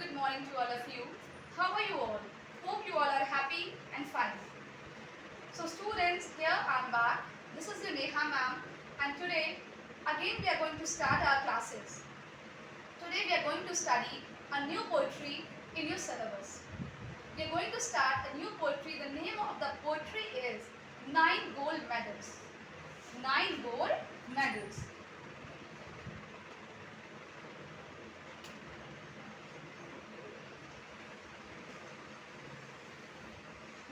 good morning to all of you. How are you all? Hope you all are happy and fine. So students, here I am back. This is your Neha ma'am, and today again we are going to start our classes. Today we are going to study a new poetry in your syllabus. We are going to start a new poetry. The name of the poetry is Nine Gold Medals. Nine Gold Medals.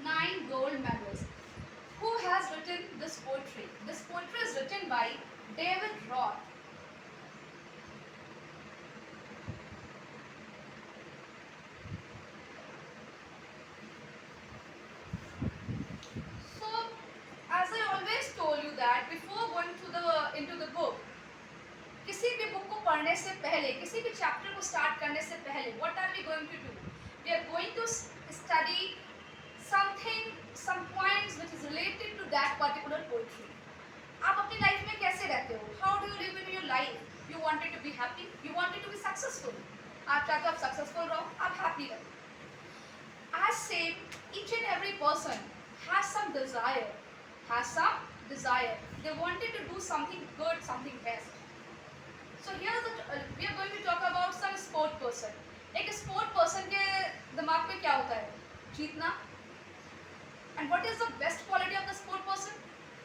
Nine gold medals. Who has written this poetry? This poetry is written by David Roth. So, as I always told you that before going into the book, किसी भी book को पढ़ने से पहले, किसी भी chapter को start करने से पहले, what are we going to do? We are going to study something, some points which is related to that particular poetry. आप अपनी लाइफ में कैसे रहते हो? How do you live in your life? You wanted to be happy? You wanted to be successful? आप चाहते हो आप सक्सेसफुल रहो, आप हैप्पी रहो. As same, each and every person has some desire. They wanted to do something good, something best. So here we are going to talk about some sport person. एक sport person के दिमाग में क्या होता है? जीतना. And what is the best quality of the sport person?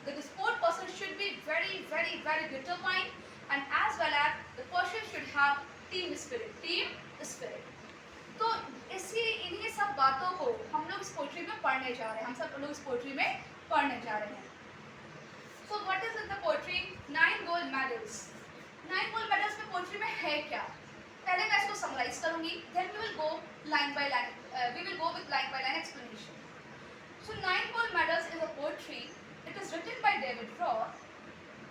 The sport person should be very, very, very determined, and as well as the person should have team spirit. तो इन्हीं सब बातों को हम लोग इस पोएट्री में पढ़ने जा रहे हैं. हम सब लोग इस पोएट्री में पढ़ने जा रहे हैं. So what is in the poetry? 9 gold medals. 9 gold medals में पोएट्री में है क्या? पहले मैं इसको समराइज करूंगी. Then we will go line by line. We will go with line by line explanation. So 9 gold medals is a poetry. It is written by David Roth.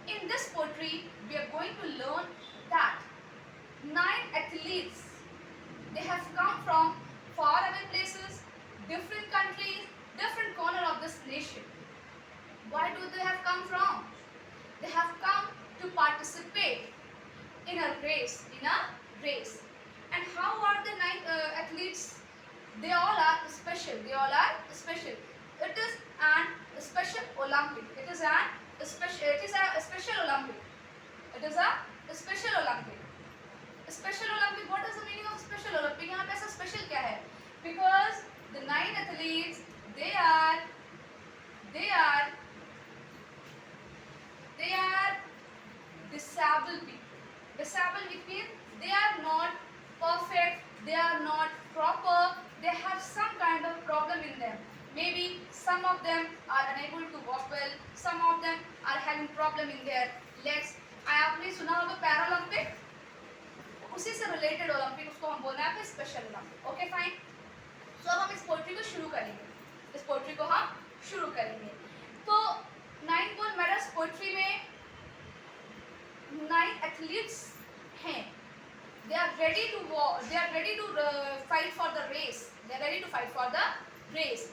In this poetry, we are going to learn that 9 athletes, they have come from far away places, different countries, different corner of this nation. Why do they have come from? They have come to participate in a race. And how are the 9 athletes? They all are special. It is a special Olympic. It is a special Olympic. Special Olympic. What is the meaning of special Olympic? यहाँ पे ऐसा special क्या है? Because the 9 athletes, they are disabled people. Disabled means they are not perfect. They are not proper. They have some kind of problem in them. Maybe some of them are unable to walk well. Some of them are having problem in their legs. आपने सुना होगा Paralympic, उसी से related Olympic उसको हम बोलना है special Olympic. Okay fine. तो अब हम इस पोएट्री को शुरू करेंगे. तो 9 गोल्ड मेडल्स पोएट्री में 9 एथलीट्स हैं. They are ready to fight for the race.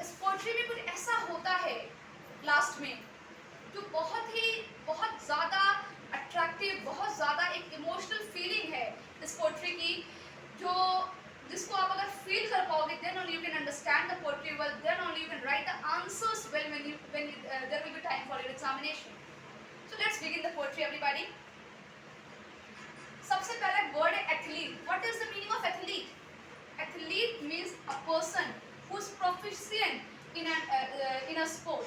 इस पोएट्री में कुछ ऐसा होता है लास्ट में जो बहुत ज़्यादा अट्रैक्टिव, बहुत ज़्यादा एक इमोशनल फीलिंग है इस पोएट्री की, जिसको आप अगर फील कर पाओगे, then only you can understand the poetry well, then only you can write the answers well when there will be time for your examination. So let's begin the poetry, everybody. सबसे पहला word है athlete. What is the meaning of athlete? Athlete means a person who is proficient in a sport.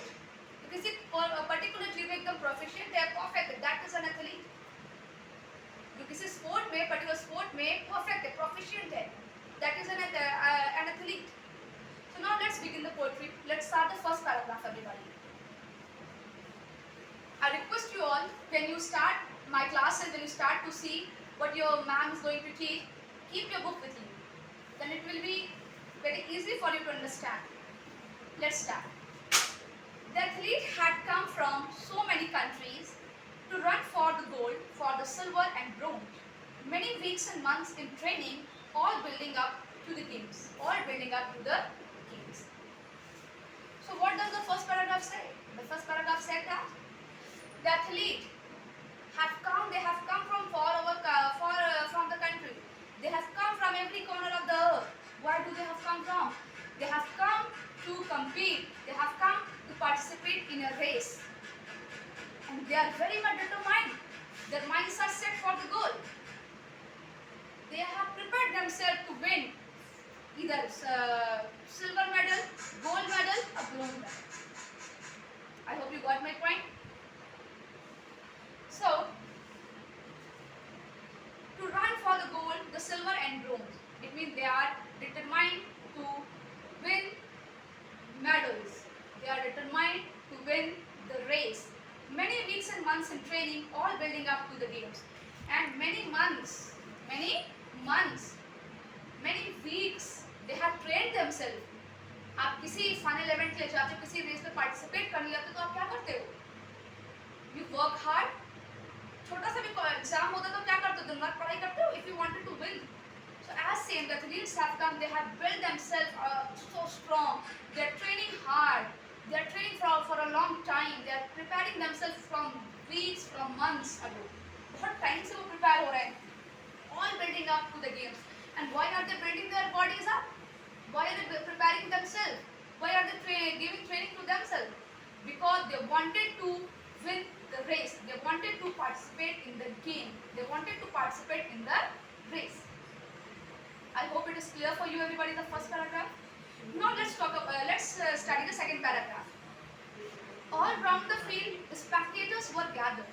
किसी particular चीज में एकदम proficient है, perfect है, that is an athlete. जो किसी स्पोर्ट में, पर्टिकुलर स्पोर्ट में परफेक्ट है, प्रोफिशिएंट है, that is an athlete. So now let's begin the poetry. Let's start the first paragraph, everybody. I request you all, when you start my classes, when you start to see what your ma'am is going to teach, keep your book with you. Then it will be very easy for you to understand. Let's start. The athlete had come from so many countries to run for the gold, for the silver and bronze. Many weeks and months in training, all building up to the games. So what does the first paragraph say? The first paragraph said that the athlete they have come from from the country. They have come from every are very much determined. Their minds are set for the goal. They have prepared themselves to win either silver medal, gold medal, or bronze medal. I hope you got my point. So, to run for the gold, the silver and bronze, it means they are determined to win medals. They are determined to win the race. Many weeks and months in training, all building up to the games. And many months, many weeks, they have trained themselves. आप किसी final event के लिए जाते हो, किसी race में participate करने जाते हो तो आप क्या करते हो? You work hard. छोटा सा भी एग्जाम होता तो क्या करते हो? दिन रात पढ़ाई करते हो if you wanted to win. So as same, the athletes have come, they have built themselves so strong. They are training hard. They are training for a long time. They are preparing themselves from weeks, from months ago. बहुत time से वो prepare हो रहे हैं. All building up to the games. And why are they building their bodies up? Why are they preparing themselves? Why are they giving training to themselves? Because they wanted to win the race. They wanted to participate in the game. They wanted to participate in the race. I hope it is clear for you, everybody, the first paragraph. Now let's study the second paragraph. All round the field, spectators were gathered.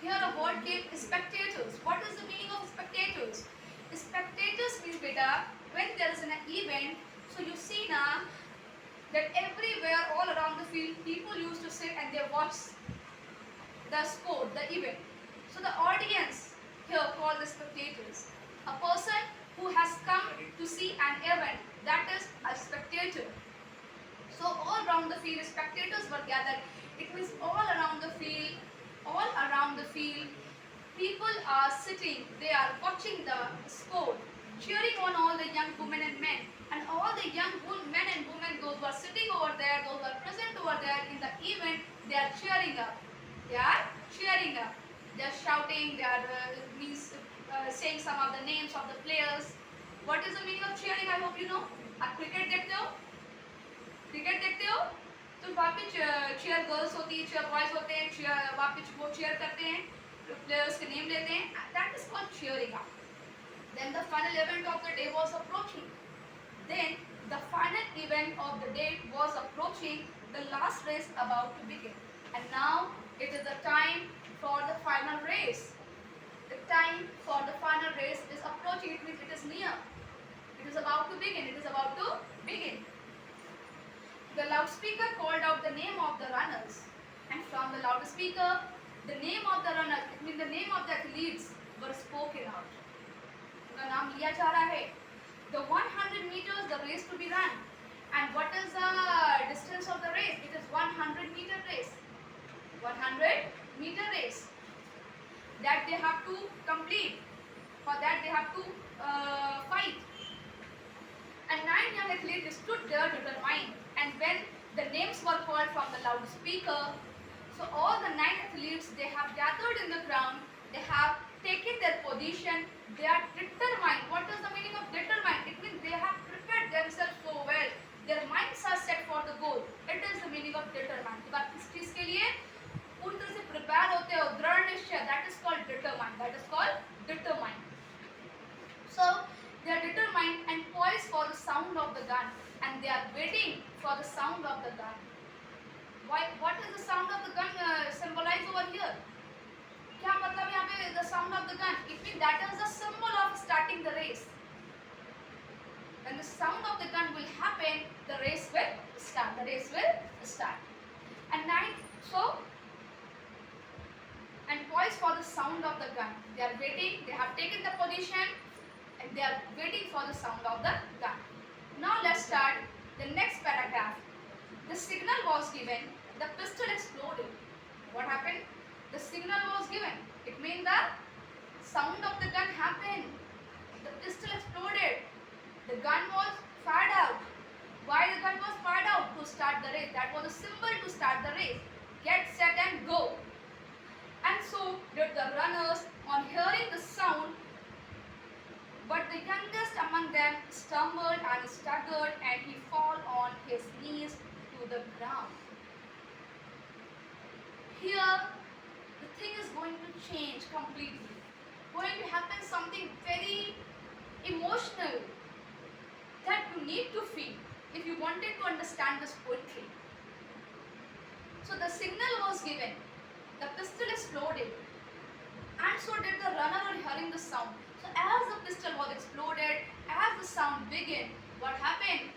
Here a word came, spectators. What is the meaning of spectators? Spectators means, beta, when there is an event, so you see now that everywhere, all around the field, people used to sit and they watch the sport, the event. So the audience here called the spectators. A person who has come to see an event, that is a spectator. So all around the field, spectators were gathered. It means all around the field, people are sitting, they are watching the sport, cheering on all the young women and men. And all the young men and women, those who are sitting over there, those who are present over there in the event, they are cheering up. They are cheering up. They are shouting, they are saying some of the names of the players. What is the meaning of cheering? I hope you know. आप cricket देखते हो? Cricket देखते हो? तो वहाँ पे cheer girls होती है, चीयर बॉयज होते हैं, वहाँ पे वो चीयर करते हैं, प्लेयर्स के नेम लेते हैं. That is called cheering up. Then the final event of the day was approaching. The last race about to begin. And now it is the time for the final race. The time for the final race is approaching. It means it is near. It is about to begin. The loudspeaker called out the name of the runners. And from the loudspeaker, the name of the runners, it means the name of the athletes were spoken out. उनका नाम लिया जा रहा है. The 100 meters, the race to be run. And what is the distance of the race? It is 100-meter race. 100-meter race. That they have to complete. For that they have to fight. And 9 young athletes stood there determined. And when the names were called from the loudspeaker, so all the 9 athletes, they have gathered in the ground. They have taken their position. They are determined. What is the meaning of determined? It means they have prepared themselves so well. Their minds are set for the goal. It is the meaning of determined. जब आप किस चीज के लिए पूरी तरह से prepare होते हो, दृढ़ निश्चय, that is called determined. That is called determined. So they are determined and poised for the sound of the gun, and they are waiting for the sound of the gun. Why? What is the sound of the gun symbolized over here? क्या मतलब यहाँ पे the sound of the gun? It means that is the symbol of starting the race. When the sound of the gun will happen, the race will start. And poised for the sound of the gun. They are waiting, they have taken the position and they are waiting for the sound of the gun. Now let's start the next paragraph. The signal was given, the pistol exploded. What happened? The signal was given. It means the sound of the gun happened. The pistol exploded. The gun was fired out. Why the gun was fired out? To start the race. That was a symbol to start the race. Get set and go. And so did the runners on hearing the sound. But the youngest among them stumbled and staggered, and he fell on his knees to the ground. Here thing is going to change completely. Going to happen something very emotional that you need to feel if you wanted to understand this poetry. So the signal was given, the pistol exploded, and so did the runner on hearing the sound. So as the pistol was exploded, as the sound began, what happened?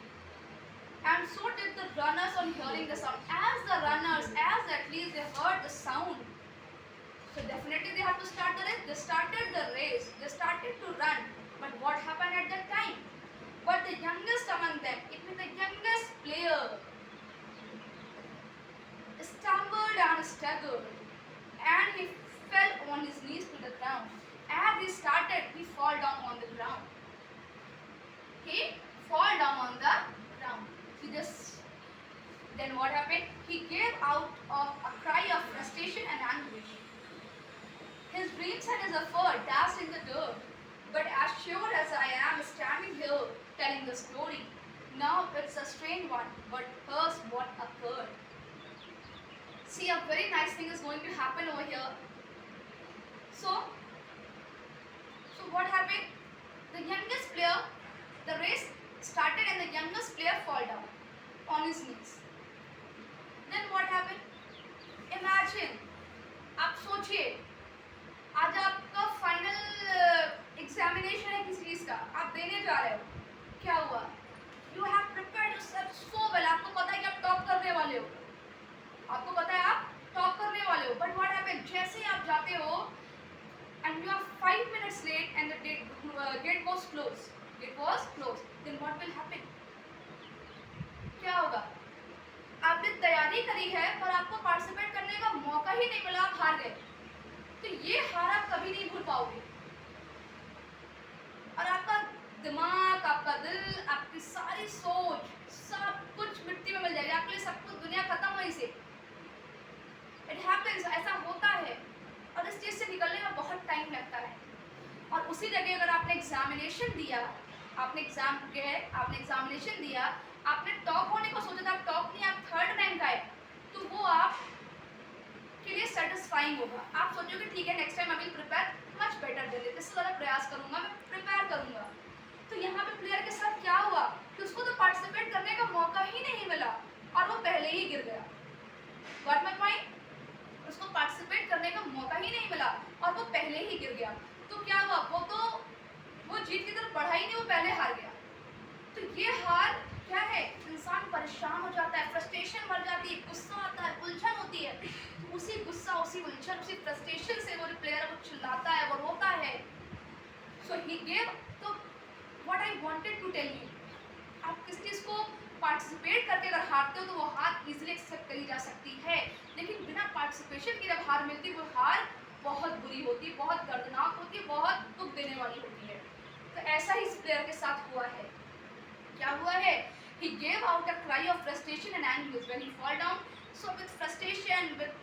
And so did the runners on hearing the sound. As the runners, as at least they heard the sound, so definitely they have to start the race. They started the race. They started to run. But what happened at that time? But the youngest among them, it means the youngest player, stumbled and staggered, and he fell on his knees to the ground. As he started, he fall down on the ground. He fall down on the ground. Then what happened? He gave out of a cry of frustration and anguish. His dreams and his effort dashed in the dirt. But as sure as I am standing here telling the story, now it's a strange one, but here's what occurred. See, a very nice thing is going to happen over here. So what happened? The youngest player, the race started and the youngest player fall down on his knees. Then what happened? Imagine, आप सोचिए, आज आपका final examination है किसी चीज का, आप देने जा रहे हो, क्या हुआ? You have prepared yourself so well. आपको पता है कि आप टॉप करने वाले हो, आपको पता है आप टॉप करने वाले हो. But what happened? जैसे ही आप जाते हो and you are 5 minutes late and the gate was closed. It was closed. Then what will happen? क्या होगा? आपने तैयारी करी है पर आपको पार्टिसिपेट करने का मौका ही नहीं मिला, आप हार गए. तो ये हार आप कभी नहीं भूल पाओगे. और आपका दिमाग, आपका दिल, आपकी सारी सोच, सब कुछ मिट्टी में मिल जाएगी. आपके लिए सब कुछ दुनिया खत्म वहीं से. इट हैपेंस, ऐसा होता है. और इस चीज़ से निकलने में बहुत टाइम लगता है. और उसी जगह अगर आपने एग्जामिनेशन दिया, आपने एग्जामिनेशन दिया, आपने टॉप होने को सोचा था, आप टॉप नहीं, आप थर्ड रैंक आए, तो वो आप के लिए सेटिस्फाइंग होगा. आप सोचोगे ठीक है, next time I will prepare much better than this, इससे ज़्यादा प्रयास करूंगा, मैं प्रिपेयर करूंगा. तो यहाँ पे प्लेयर के साथ क्या हुआ कि उसको तो पार्टिसिपेट करने का मौका ही नहीं मिला और वो पहले ही गिर गया. Got my point? उसको पार्टिसिपेट करने का मौका ही नहीं मिला और वो पहले ही गिर गया. तो क्या हुआ? वो जीत की तरफ बढ़ा ही नहीं, वो पहले हार गया. तो ये हार क्या है? इंसान परेशान हो जाता है, फ्रस्ट्रेशन बढ़ जाती है, गुस्सा आता है, उलझन होती है. उसी गुस्सा, उसी उलझन, उसी फ्रस्ट्रेशन से वो प्लेयर वो चिल्लाता है, वो रोता है. So he gave. तो what I wanted to tell you, आप किस चीज़ को पार्टिसिपेट करके अगर हारते हो तो वो हार इजीली एक्सेप्ट करी जा सकती है, लेकिन बिना पार्टिसिपेशन की जब हार मिलती वो हार बहुत बुरी होती है, बहुत दर्दनाक होती है, बहुत दुख देने वाली होती है. तो ऐसा ही इस प्लेयर के साथ हुआ है. क्या हुआ है? He gave out a cry of frustration and anguish when he fall down. So with frustration, with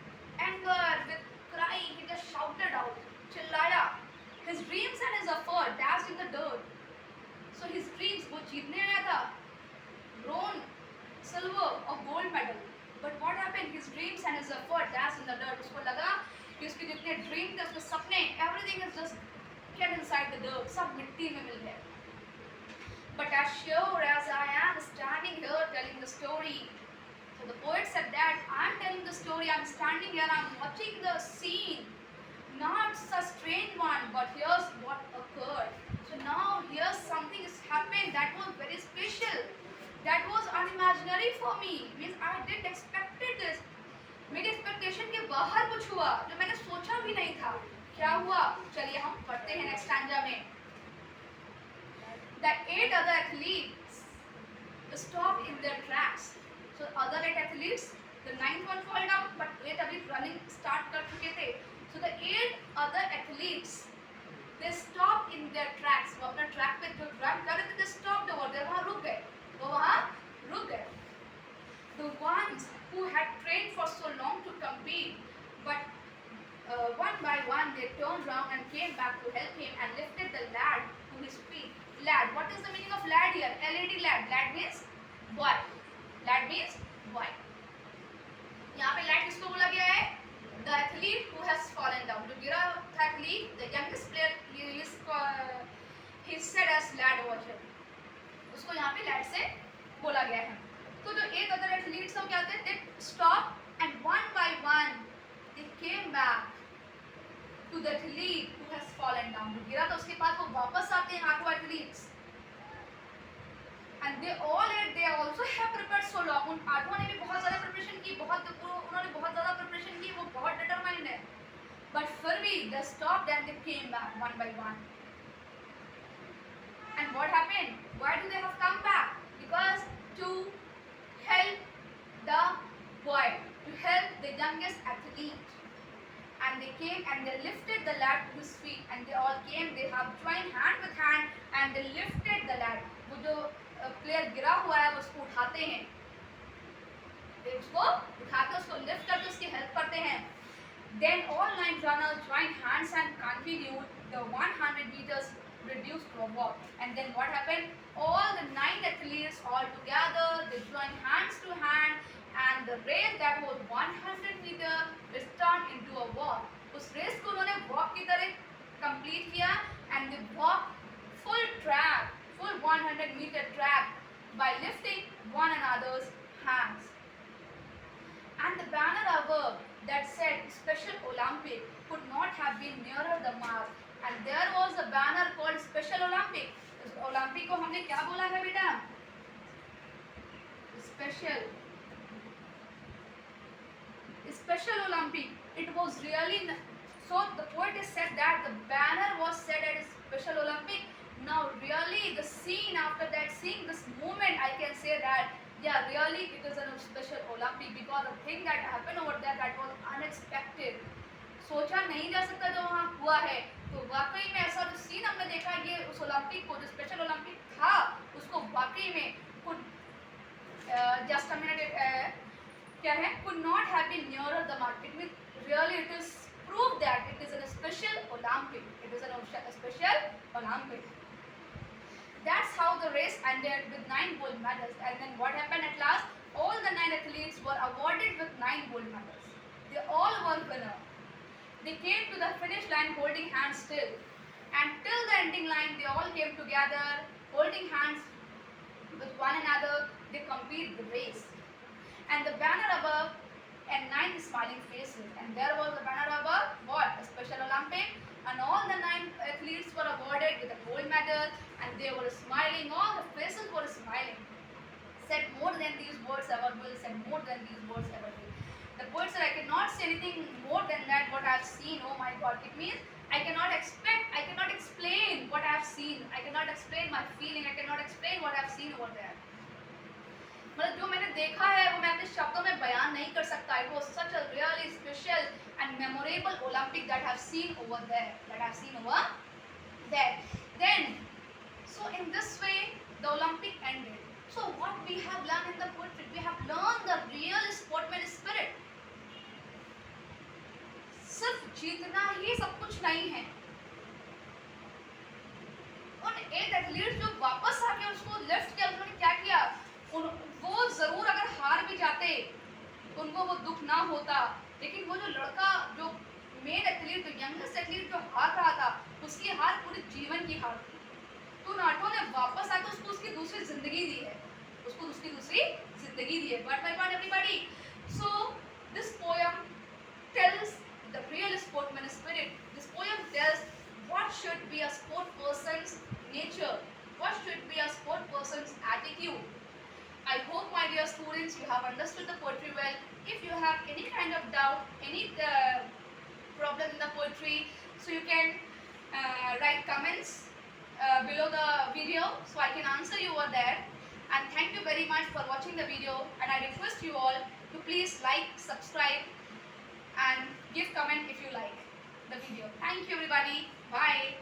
anger, with cry, he just shouted out, चिल्लाया. His dreams and his effort dashed in the dirt. So his dreams, वो जीतने आया था, bronze, silver और gold medal. But what happened? His dreams and his effort dashed in the dirt. उसको लगा कि उसके जितने ड्रीम थे, उसके सपने, everything is just kept inside the dirt. सब मिट्टी में मिल गए. But as sure as I am standing here telling the story, so the poet said that I'm telling the story, I'm standing here, I'm watching the scene. Not a strange one, but here's what occurred. So now here's something has happened that was very special. That was unimaginary for me. Means I didn't expected this. मेरी expectation के बाहर कुछ हुआ जो मैंने सोचा भी नहीं था. क्या हुआ? चलिए हम पढ़ते हैं नेक्स्ट स्टैंजा में. The 8 other athletes stopped in their tracks. So other 8 athletes, the 9th one fall down, but 8 अभी running start कर चुके थे. So the 8 other athletes, they stopped in their tracks. वो अपना ट्रैक पे जो रन कर रहे थे, they stopped over there. वहाँ रुक गए. वो वहाँ रुक गए. The ones who had trained for so long to compete, but one by one they turned round and came back to help him and lifted the lad to his feet. Lad, what is the meaning of lad here? LAD, lad. Lad means boy. Lad means boy. यहाँ पे lad किसको बोला गया है? The athlete who has fallen that's lad over here, उसको यहाँ पे lead से बोला गया है। तो जो 8 अदर एथलीट्स हैं क्या थे, they stop and one by one they came back to the athlete who has fallen down, जो गिरा था उसके बाद वो वापस आते हैं 8 athletes, and they all at they also have prepared so long, उन 8 ने भी बहुत ज़्यादा प्रिपरेशन की, उन्होंने बहुत ज़्यादा प्रिपरेशन की, वो बहुत डिटरमाइंड है, बट फिर भी they stopped and they came back one by one. And what happened? Why do they have come back? Because to help the boy, to help the youngest athlete. And they came and they lifted the lad to his feet, and they all came, they have joined hand with hand and they lifted the lad. वो जो player गिरा हुआ है उसको उठाते हैं, उसको उठाकर उसको लिफ्ट करके उसकी हेल्प करते हैं। Then all 9 runners joined hands and continued the 100 meters reduced to a walk. And then what happened? All the 9 athletes all together, they joined hands to hand, and the race that was 100 meter is turned into a walk. उस race को उन्होंने walk की तरह complete किया, and they walked full track, full 100 meter track by lifting one another's hands. And the banner above that said Special Olympic could not have been nearer the mark. And there was a banner called Special Olympic. Olympic को हमने क्या बोला है बेटा? Special. Special Olympic. It was really so. The poet has said that the banner was set at Special Olympic. Now, really, the scene after that, seeing this movement, I can say that yeah, really, it is a Special Olympic because the thing that happened over there that was unexpected. सोचा नहीं जा सकता जो वहाँ हुआ है, तो वाकई में ऐसा जो सीन हमने देखा, ये उस ओलंपिक को जो स्पेशल ओलंपिक था उसको वाकई में कुड जस्ट अ मिनट क्या है, could not have been nearer the mark. It means really it is proof that it is a special Olympic. It is a special Olympic. That's how the race ended with 9 gold medals. And then what happened at last? All the 9 athletes were awarded with 9 gold medals. They all were winners. They came to the finish line holding hands still. And till the ending line, they all came together, holding hands with one another. They complete the race. And the banner above, and 9 smiling faces. And there was a banner above, what? A Special Olympic. And all the 9 athletes were awarded with a gold medal. And they were smiling. All the faces were smiling. Said more than these words ever will. Said more than these words ever will. The poet said, I cannot say anything more than that what I have seen. Oh my God. It means I cannot explain what I have seen. I cannot explain my feeling. I cannot explain what I have seen over there. मतलब जो मैंने देखा है वो मैं अपने शब्दों में बयान नहीं कर सकता. It was such a really special and memorable Olympic that I have seen over there. Then, so in this way, the Olympic ended. So what we have learned in the poetry, we have learned the real sportsman spirit. सिर्फ जीतना ही सब कुछ नहीं है. उन 8 athletes जो वापस आके उसको लिफ्ट किया, उन्होंने क्या किया, वो जरूर अगर हार भी जाते उनको वो दुख ना होता, लेकिन वो जो लड़का जो मेन एथलीट जो यंगेस्ट एथलीट जो हार रहा था उसकी हार पूरे जीवन की हार थी. तो उन 8 ने वापस आकर उसको उसकी दूसरी जिंदगी दी है, But my point, everybody. So this poem tells the real sportsman spirit. This poem tells what should be a sport person's nature, what should be a sport person's attitude. I hope, my dear students, you have understood the poetry well. If you have any kind of doubt, any problem in the poetry, so you can write comments below the video, so I can answer you over there. And thank you very much for watching the video, and I request you all to please like, subscribe and give comment if you like the video. Thank you everybody. Bye.